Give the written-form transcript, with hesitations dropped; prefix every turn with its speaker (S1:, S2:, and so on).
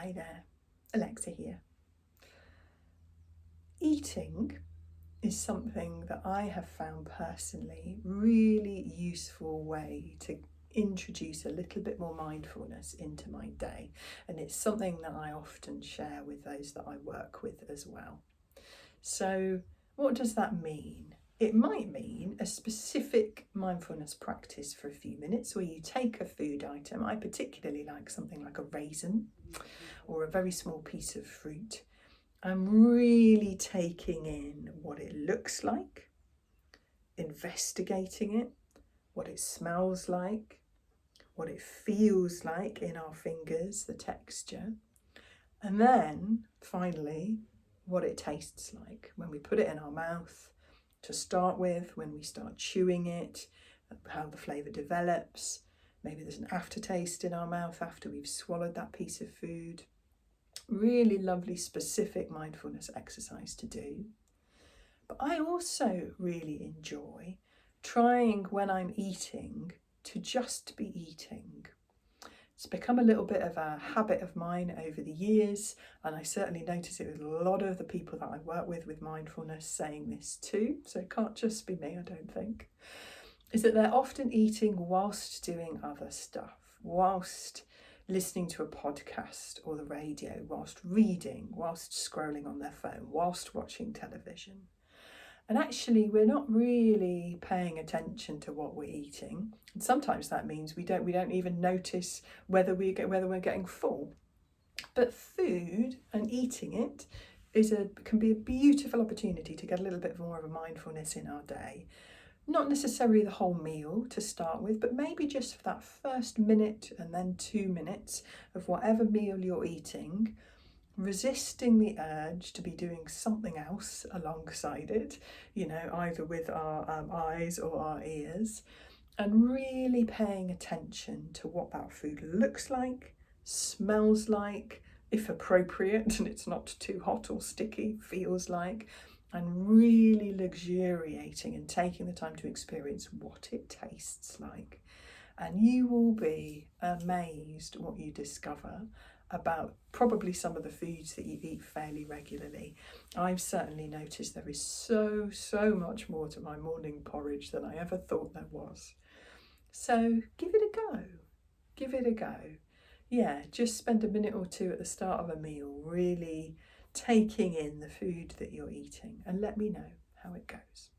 S1: Hi there, Alexa here. Eating is something that I have found personally really useful way to introduce a little bit more mindfulness into my day, and it's something that I often share with those that I work with as well. So what does that mean? It might mean a specific mindfulness practice for a few minutes where you take a food item. I particularly like something like a raisin or a very small piece of fruit. I'm really taking in what it looks like, investigating it, what it smells like, what it feels like in our fingers, the texture, and then finally what it tastes like when we put it in our mouth to start with, when we start chewing it, how the flavour develops. Maybe there's an aftertaste in our mouth after we've swallowed that piece of food. Really lovely specific mindfulness exercise to do. But I also really enjoy trying when I'm eating to just be eating. It's become a little bit of a habit of mine over the years, and I certainly notice it with a lot of the people that I work with mindfulness saying this too, so it can't just be me, I don't think, is that they're often eating whilst doing other stuff, whilst listening to a podcast or the radio, whilst reading, whilst scrolling on their phone, whilst watching television. And actually we're not really paying attention to what we're eating. And sometimes that means we don't even notice whether we're getting full. But food and eating it can be a beautiful opportunity to get a little bit more of a mindfulness in our day. Not necessarily the whole meal to start with, but maybe just for that first minute and then 2 minutes of whatever meal you're eating, resisting the urge to be doing something else alongside it, either with our eyes or our ears, and really paying attention to what that food looks like, smells like, if appropriate and it's not too hot or sticky, feels like, and really luxuriating and taking the time to experience what it tastes like. And you will be amazed what you discover about probably some of the foods that you eat fairly regularly. I've certainly noticed there is so much more to my morning porridge than I ever thought there was. So give it a go. Give it a go. Yeah, just spend a minute or two at the start of a meal really taking in the food that you're eating, and let me know how it goes.